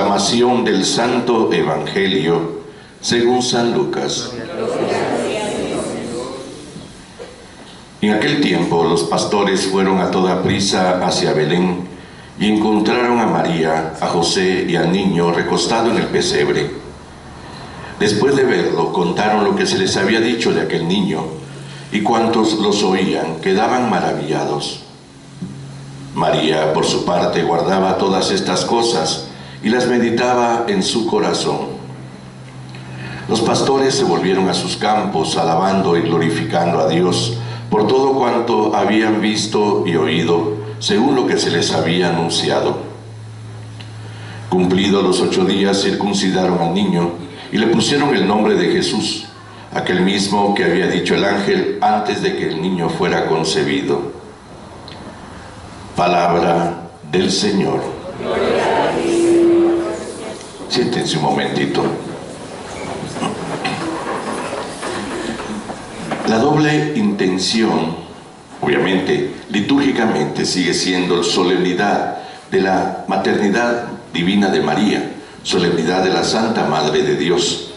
Proclamación del Santo Evangelio según San Lucas. En aquel tiempo los pastores fueron a toda prisa hacia Belén y encontraron a María, a José y al niño recostado en el pesebre. Después de verlo, contaron lo que se les había dicho de aquel niño, y cuantos los oían quedaban maravillados. María, por su parte, guardaba todas estas cosas y las meditaba en su corazón. Los pastores se volvieron a sus campos, alabando y glorificando a Dios por todo cuanto habían visto y oído, según lo que se les había anunciado. Cumplidos los 8 días, circuncidaron al niño y le pusieron el nombre de Jesús, aquel mismo que había dicho el ángel antes de que el niño fuera concebido. Palabra del Señor. Siéntense un momentito. La doble intención, obviamente, litúrgicamente sigue siendo solemnidad de la maternidad divina de María, solemnidad de la Santa Madre de Dios.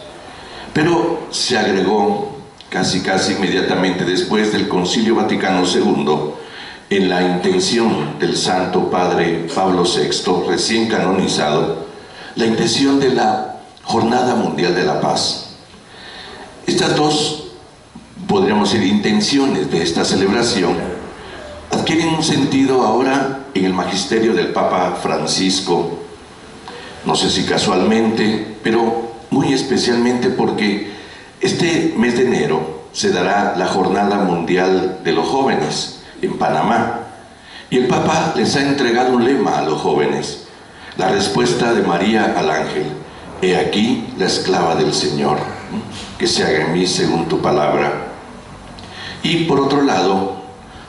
Pero se agregó casi inmediatamente después del Concilio Vaticano II, en la intención del Santo Padre Pablo VI, recién canonizado, la intención de la Jornada Mundial de la Paz. Estas dos, podríamos decir, intenciones de esta celebración adquieren un sentido ahora en el magisterio del Papa Francisco, no sé si casualmente, pero muy especialmente porque este mes de enero se dará la Jornada Mundial de los Jóvenes en Panamá, y el Papa les ha entregado un lema a los jóvenes: la respuesta de María al ángel: he aquí la esclava del Señor, que se haga en mí según tu palabra. Y por otro lado,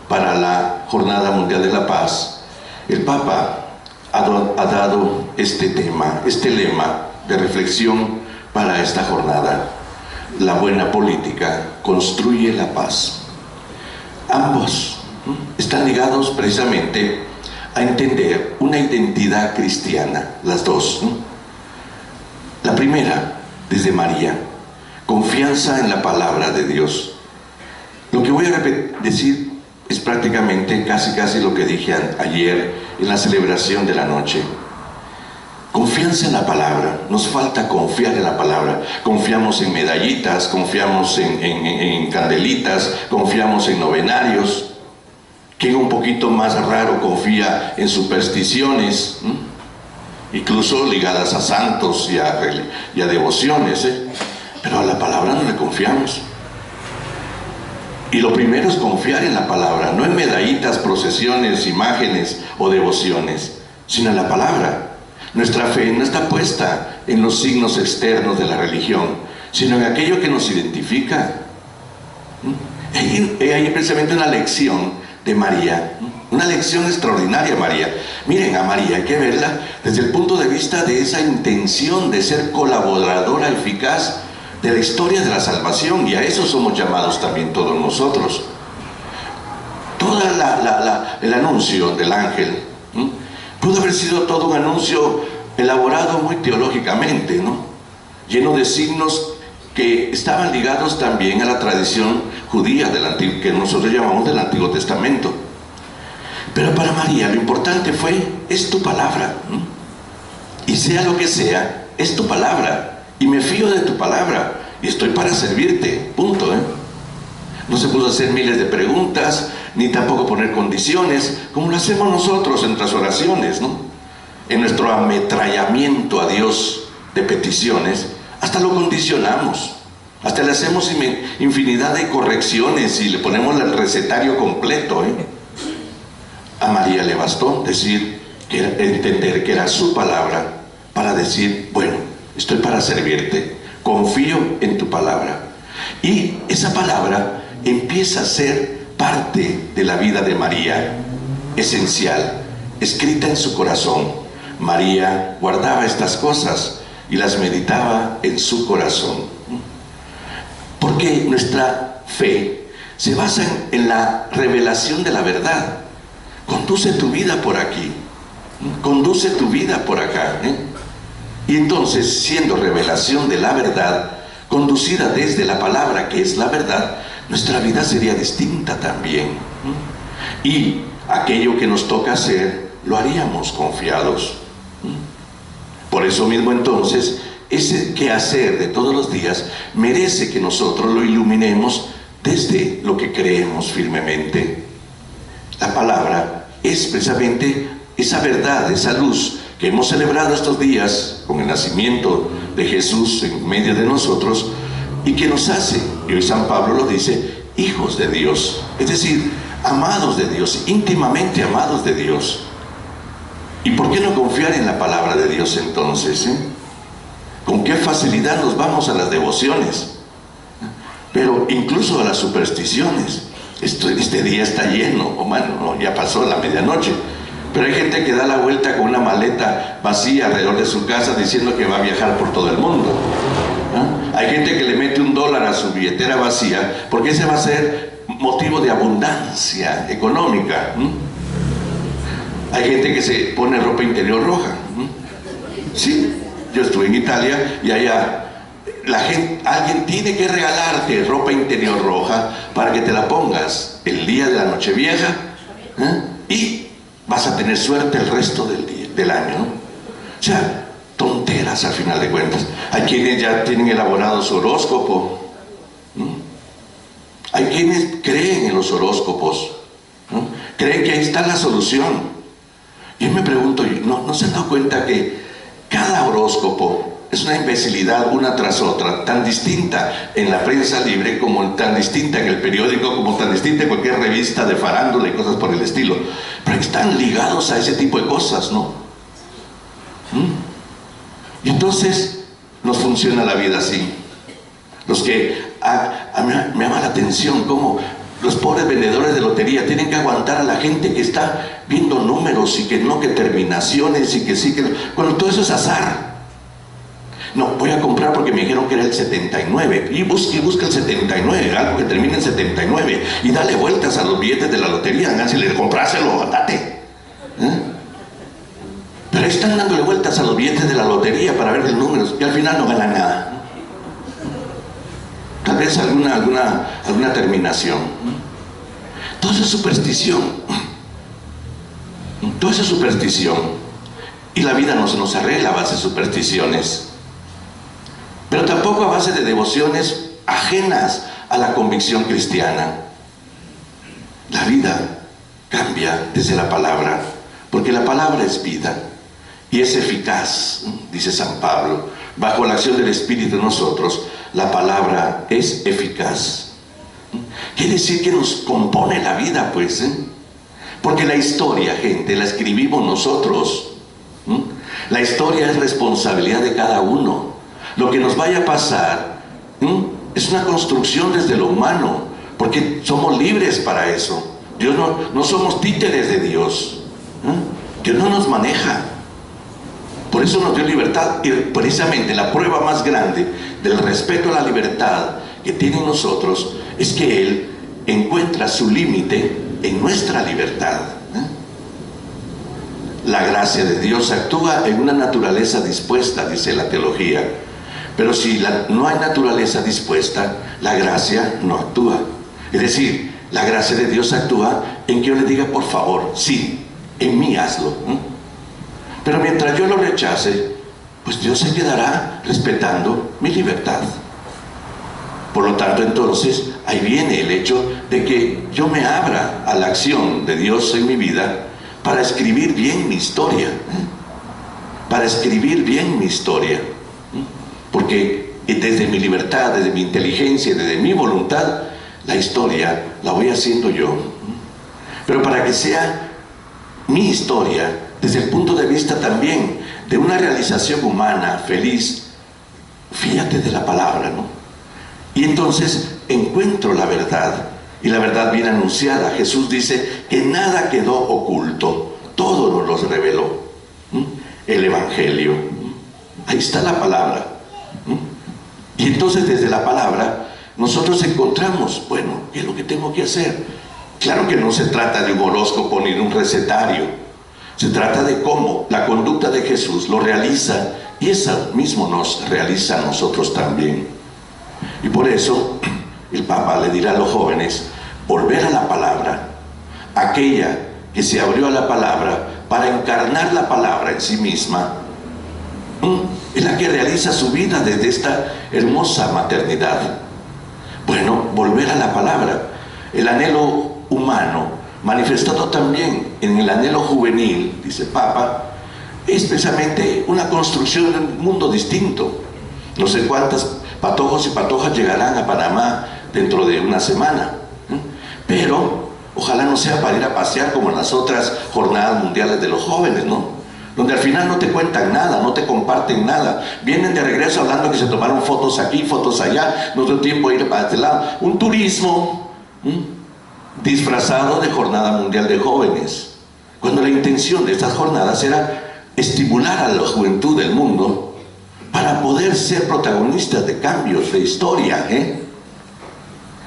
para la Jornada Mundial de la Paz, el Papa ha dado este tema, este lema de reflexión para esta jornada: la buena política construye la paz. Ambos están ligados precisamente a entender una identidad cristiana, las dos. La primera, desde María, confianza en la palabra de Dios. Lo que voy a decir es prácticamente casi lo que dije ayer en la celebración de la noche. Confianza en la palabra. Nos falta confiar en la palabra. Confiamos en medallitas, confiamos en candelitas, confiamos en novenarios. Quien un poquito más raro confía en supersticiones, incluso ligadas a santos y a devociones, pero a la palabra no le confiamos. Y lo primero es confiar en la palabra, no en medallitas, procesiones, imágenes o devociones, sino en la palabra. Nuestra fe no está puesta en los signos externos de la religión, sino en aquello que nos identifica. Hay precisamente una lección de María, una lección extraordinaria, María. Miren, a María hay que verla desde el punto de vista de esa intención de ser colaboradora eficaz de la historia de la salvación, y a eso somos llamados también todos nosotros. Todo el anuncio del ángel pudo haber sido todo un anuncio elaborado muy teológicamente, lleno de signos que estaban ligados también a la tradición judía que nosotros llamamos del Antiguo Testamento. Pero para María lo importante es tu palabra, y sea lo que sea, es tu palabra. Y me fío de tu palabra y estoy para servirte, punto. No se pudo hacer miles de preguntas, ni tampoco poner condiciones, como lo hacemos nosotros en nuestras oraciones, en nuestro ametrallamiento a Dios de peticiones, hasta lo condicionamos, hasta le hacemos infinidad de correcciones y le ponemos el recetario completo. A María le bastó entender que era su palabra para decir: bueno, estoy para servirte, confío en tu palabra. Y esa palabra empieza a ser parte de la vida de María, esencial, escrita en su corazón. María guardaba estas cosas y las meditaba en su corazón. Porque nuestra fe se basa en la revelación de la verdad. Conduce tu vida por aquí, conduce tu vida por acá, Y entonces, siendo revelación de la verdad, conducida desde la palabra que es la verdad, nuestra vida sería distinta también. Y aquello que nos toca hacer, lo haríamos confiados. Por eso mismo entonces, ese quehacer de todos los días merece que nosotros lo iluminemos desde lo que creemos firmemente. La palabra es precisamente esa verdad, esa luz que hemos celebrado estos días con el nacimiento de Jesús en medio de nosotros y que nos hace, y hoy San Pablo lo dice, hijos de Dios, es decir, amados de Dios, íntimamente amados de Dios. ¿Y por qué no confiar en la palabra de Dios entonces? ¿Con qué facilidad nos vamos a las devociones? Pero incluso a las supersticiones. Este día está lleno, bueno, ya pasó la medianoche. Pero hay gente que da la vuelta con una maleta vacía alrededor de su casa diciendo que va a viajar por todo el mundo. Hay gente que le mete $1 a su billetera vacía porque ese va a ser motivo de abundancia económica. Hay gente que se pone ropa interior roja. Sí, yo estuve en Italia y allá alguien tiene que regalarte ropa interior roja para que te la pongas el día de la Nochevieja, y vas a tener suerte el resto del año, ¿no? O sea, tonteras al final de cuentas. Hay quienes ya tienen elaborado su horóscopo. Hay quienes creen en los horóscopos, ¿no? Creen que ahí está la solución. Yo me pregunto, ¿no se han dado cuenta que cada horóscopo es una imbecilidad una tras otra, tan distinta en la prensa libre como tan distinta en el periódico, como tan distinta en cualquier revista de farándula y cosas por el estilo? Pero están ligados a ese tipo de cosas, ¿no? Y entonces nos funciona la vida así. Los que me llama la atención cómo los pobres vendedores de lotería tienen que aguantar a la gente que está viendo números y que no, que terminaciones y que sí, que cuando todo eso es azar. No, voy a comprar porque me dijeron que era el 79. Y busca el 79, algo que termine en 79. Y dale vueltas a los billetes de la lotería. Hágansele, compráselo, date. Pero están dándole vueltas a los billetes de la lotería para ver los números y al final no ganan nada. Tal vez alguna terminación. Todo eso es superstición. Todo eso es superstición. Y la vida no se nos arregla a base de supersticiones. Pero tampoco a base de devociones ajenas a la convicción cristiana. La vida cambia desde la palabra, porque la palabra es vida y es eficaz, dice San Pablo. Bajo la acción del Espíritu en nosotros, la palabra es eficaz. Quiere decir que nos compone la vida, pues, porque la historia, gente, la escribimos nosotros. La historia es responsabilidad de cada uno. Lo que nos vaya a pasar es una construcción desde lo humano, porque somos libres para eso. Dios no somos títeres de Dios. Dios no nos maneja. Por eso nos dio libertad. Y precisamente la prueba más grande del respeto a la libertad que tienen nosotros es que Él encuentra su límite en nuestra libertad. La gracia de Dios actúa en una naturaleza dispuesta, dice la teología. Pero si no hay naturaleza dispuesta, la gracia no actúa. Es decir, la gracia de Dios actúa en que yo le diga, por favor, sí, en mí hazlo. Pero mientras yo lo rechace, pues Dios se quedará respetando mi libertad. Por lo tanto, entonces, ahí viene el hecho de que yo me abra a la acción de Dios en mi vida para escribir bien mi historia. Para escribir bien mi historia. Porque desde mi libertad, desde mi inteligencia, desde mi voluntad, la historia la voy haciendo yo. Pero para que sea mi historia, desde el punto de vista también de una realización humana feliz, fíjate de la palabra, ¿no? Y entonces encuentro la verdad, y la verdad bien anunciada. Jesús dice que nada quedó oculto, todo nos lo reveló. El Evangelio. Ahí está la palabra. Y entonces desde la palabra nosotros encontramos, bueno, ¿qué es lo que tengo que hacer? Claro que no se trata de un horóscopo ni de un recetario, Se trata de cómo la conducta de Jesús lo realiza y eso mismo nos realiza a nosotros también. Y por eso el Papa le dirá a los jóvenes, volver a la palabra, aquella que se abrió a la palabra para encarnar la palabra en sí misma, es la que realiza su vida desde esta hermosa maternidad. Bueno, volver a la palabra, el anhelo humano, manifestado también en el anhelo juvenil, dice el Papa, es precisamente una construcción de un mundo distinto. No sé cuántos patojos y patojas llegarán a Panamá dentro de una semana, pero ojalá no sea para ir a pasear como en las otras jornadas mundiales de los jóvenes, ¿no? Donde al final no te cuentan nada, no te comparten nada. Vienen de regreso hablando que se tomaron fotos aquí, fotos allá, no dio tiempo de ir para este lado. Un turismo disfrazado de Jornada Mundial de Jóvenes, cuando la intención de estas jornadas era estimular a la juventud del mundo para poder ser protagonistas de cambios de historia,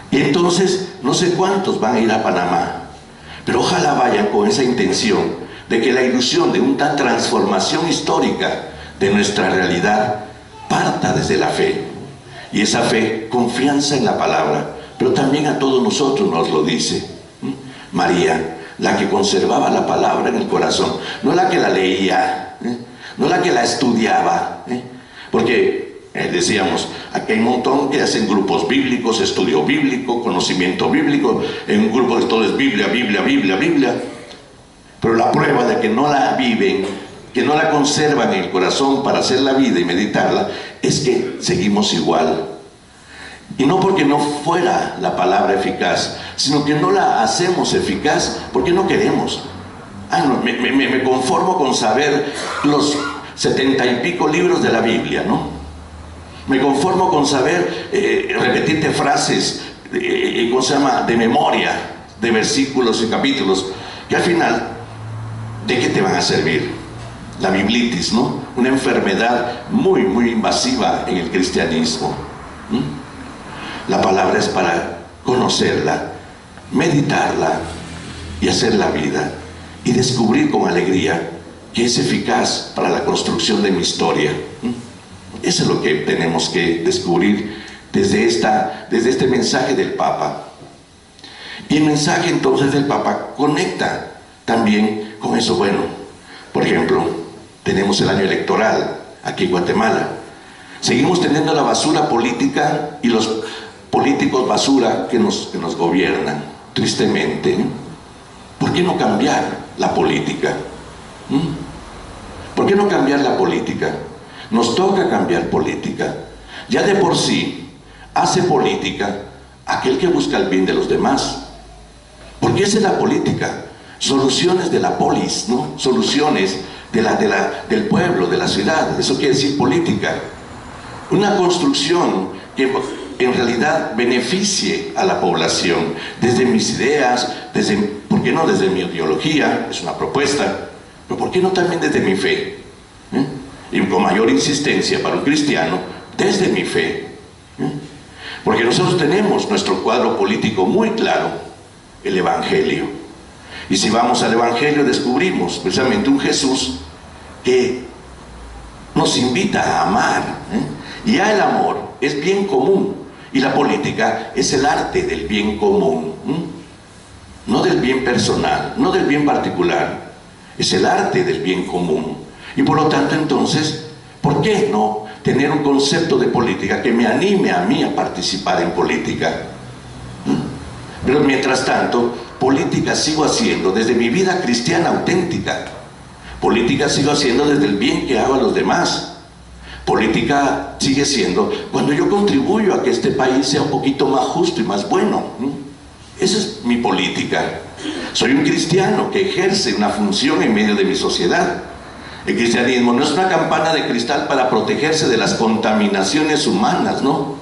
Y entonces no sé cuántos van a ir a Panamá, pero ojalá vayan con esa intención de que la ilusión de una transformación histórica de nuestra realidad parta desde la fe, y esa fe, confianza en la palabra, pero también a todos nosotros nos lo dice. María, la que conservaba la palabra en el corazón, no la que la leía, no la que la estudiaba, porque decíamos, aquí hay un montón que hacen grupos bíblicos, estudio bíblico, conocimiento bíblico, en un grupo de todo es Biblia, Biblia, Biblia, Biblia, pero la prueba de que no la viven, que no la conservan en el corazón para hacer la vida y meditarla, es que seguimos igual. Y no porque no fuera la palabra eficaz, sino que no la hacemos eficaz porque no queremos. No, me conformo con saber los 70 y pico libros de la Biblia, ¿no? Me conformo con saber repetirte frases, ¿cómo se llama?, de memoria, de versículos y capítulos, que al final, ¿de qué te van a servir? La biblitis, ¿no? Una enfermedad muy, muy invasiva en el cristianismo. La palabra es para conocerla, meditarla y hacer la vida y descubrir con alegría que es eficaz para la construcción de mi historia. Eso es lo que tenemos que descubrir desde este mensaje del Papa. Y el mensaje entonces del Papa conecta también con eso. Bueno, por ejemplo, tenemos el año electoral aquí en Guatemala. Seguimos teniendo la basura política y los políticos basura que nos gobiernan, tristemente. ¿Por qué no cambiar la política? ¿Por qué no cambiar la política? Nos toca cambiar política. Ya de por sí hace política aquel que busca el bien de los demás. Porque esa es la política. Soluciones de la polis, ¿no? Soluciones del pueblo, de la ciudad. Eso quiere decir política. Una construcción que en realidad beneficie a la población, desde mis ideas, ¿por qué no desde mi ideología? Es una propuesta, pero ¿por qué no también desde mi fe? Y con mayor insistencia para un cristiano, desde mi fe. Porque nosotros tenemos nuestro cuadro político muy claro, el Evangelio. Y si vamos al Evangelio descubrimos precisamente un Jesús que nos invita a amar, y ya el amor es bien común. Y la política es el arte del bien común, no del bien personal, no del bien particular, es el arte del bien común. Y por lo tanto entonces, ¿por qué no tener un concepto de política que me anime a mí a participar en política? Pero mientras tanto, política sigo haciendo desde mi vida cristiana auténtica. Política sigo haciendo desde el bien que hago a los demás. Política sigue siendo cuando yo contribuyo a que este país sea un poquito más justo y más bueno. Esa es mi política. Soy un cristiano que ejerce una función en medio de mi sociedad. El cristianismo no es una campana de cristal para protegerse de las contaminaciones humanas, ¿no?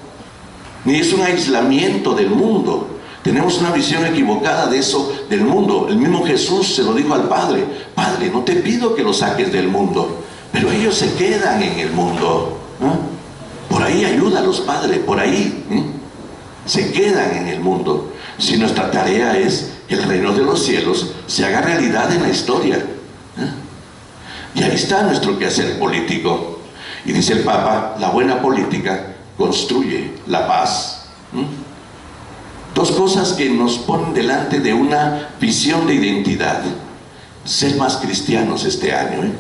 Ni es un aislamiento del mundo. Tenemos una visión equivocada de eso, del mundo. El mismo Jesús se lo dijo al Padre: Padre, no te pido que los saques del mundo, pero ellos se quedan en el mundo. Por ahí ayúdalos, Padre, por ahí. Se quedan en el mundo. Si nuestra tarea es que el reino de los cielos se haga realidad en la historia. Y ahí está nuestro quehacer político. Y dice el Papa, la buena política construye la paz. Dos cosas que nos ponen delante de una visión de identidad. Ser más cristianos este año.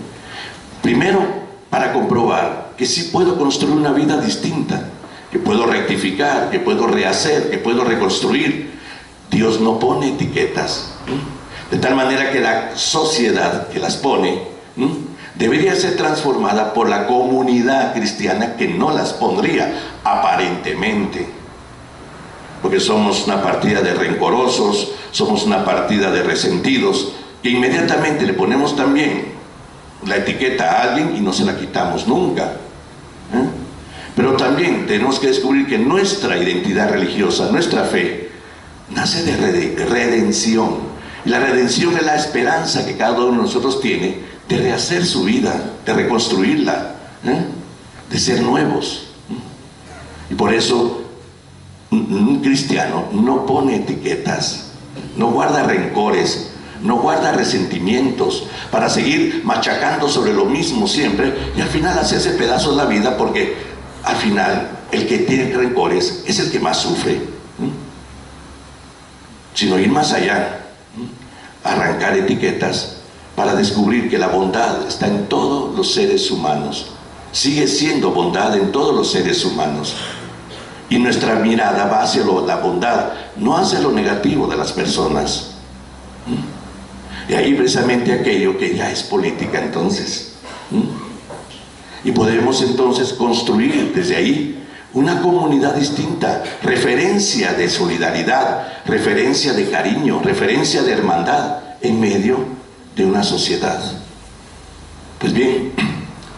Primero, para comprobar que sí puedo construir una vida distinta, que puedo rectificar, que puedo rehacer, que puedo reconstruir. Dios no pone etiquetas, de tal manera que la sociedad que las pone debería ser transformada por la comunidad cristiana que no las pondría aparentemente, porque somos una partida de rencorosos, somos una partida de resentidos, que inmediatamente le ponemos también la etiqueta a alguien y no se la quitamos nunca. Pero también tenemos que descubrir que nuestra identidad religiosa, nuestra fe, nace de redención. Y la redención es la esperanza que cada uno de nosotros tiene de rehacer su vida, de reconstruirla, de ser nuevos. Y por eso un cristiano no pone etiquetas, no guarda rencores, no guarda resentimientos para seguir machacando sobre lo mismo siempre y al final hacerse pedazos la vida, porque al final el que tiene rencores es el que más sufre. Sino ir más allá, arrancar etiquetas para descubrir que la bondad está en todos los seres humanos, sigue siendo bondad en todos los seres humanos, y nuestra mirada va hacia la bondad, no hacia lo negativo de las personas. Y ahí precisamente aquello que ya es política entonces. Y podemos entonces construir desde ahí una comunidad distinta, referencia de solidaridad, referencia de cariño, referencia de hermandad en medio de una sociedad. Pues bien,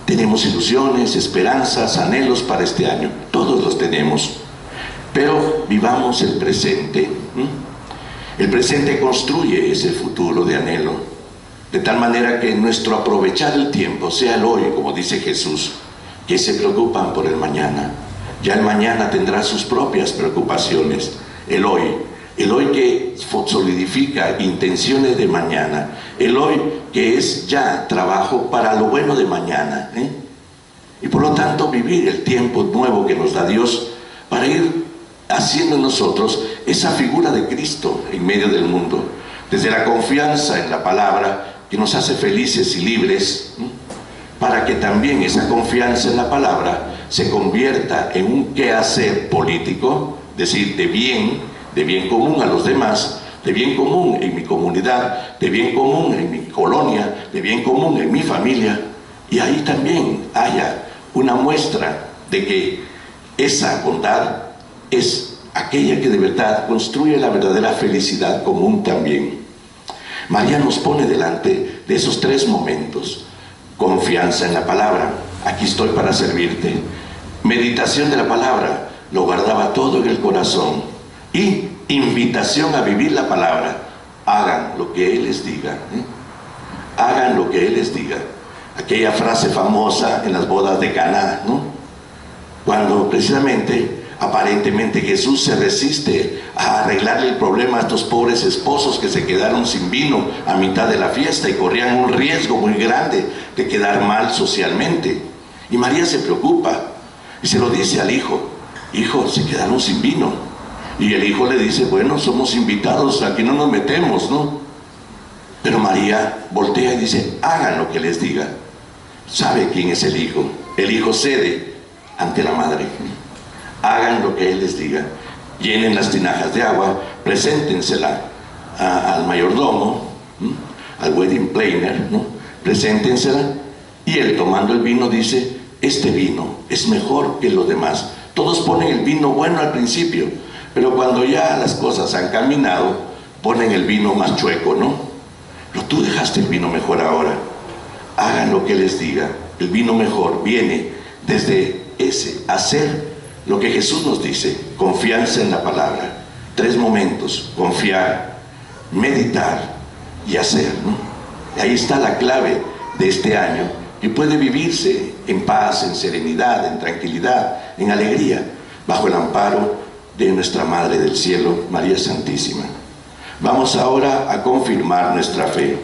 tenemos ilusiones, esperanzas, anhelos para este año, todos los tenemos, pero vivamos el presente. El presente construye ese futuro de anhelo, de tal manera que nuestro aprovechar el tiempo sea el hoy, como dice Jesús, que se preocupan por el mañana. Ya el mañana tendrá sus propias preocupaciones. El hoy que solidifica intenciones de mañana, el hoy que es ya trabajo para lo bueno de mañana, y por lo tanto vivir el tiempo nuevo que nos da Dios para ir haciendo en nosotros esa figura de Cristo en medio del mundo, desde la confianza en la palabra que nos hace felices y libres, para que también esa confianza en la palabra se convierta en un quehacer político, es decir, de bien común a los demás, de bien común en mi comunidad, de bien común en mi colonia, de bien común en mi familia, y ahí también haya una muestra de que esa bondad es aquella que de verdad construye la verdadera felicidad común también. María nos pone delante de esos tres momentos: confianza en la palabra, aquí estoy para servirte; meditación de la palabra, lo guardaba todo en el corazón; y invitación a vivir la palabra, hagan lo que Él les diga, hagan lo que Él les diga. Aquella frase famosa en las bodas de Caná, cuando precisamente aparentemente Jesús se resiste a arreglarle el problema a estos pobres esposos que se quedaron sin vino a mitad de la fiesta y corrían un riesgo muy grande de quedar mal socialmente. Y María se preocupa y se lo dice al hijo: hijo, se quedaron sin vino. Y el hijo le dice: bueno, somos invitados, aquí no nos metemos, ¿no? Pero María voltea y dice: hagan lo que les diga. ¿Sabe quién es el hijo? El hijo cede ante la madre. Hagan lo que Él les diga. Llenen las tinajas de agua, preséntensela al mayordomo, al wedding planner, preséntensela. Y él, tomando el vino, dice: este vino es mejor que los demás. Todos ponen el vino bueno al principio, pero cuando ya las cosas han caminado, ponen el vino más chueco, ¿no? Pero tú dejaste el vino mejor ahora. Hagan lo que les diga. El vino mejor viene desde ese hacer lo que Jesús nos dice: confianza en la palabra. Tres momentos: confiar, meditar y hacer, ¿no? Ahí está la clave de este año, que puede vivirse en paz, en serenidad, en tranquilidad, en alegría, bajo el amparo de nuestra Madre del Cielo, María Santísima. Vamos ahora a confirmar nuestra fe.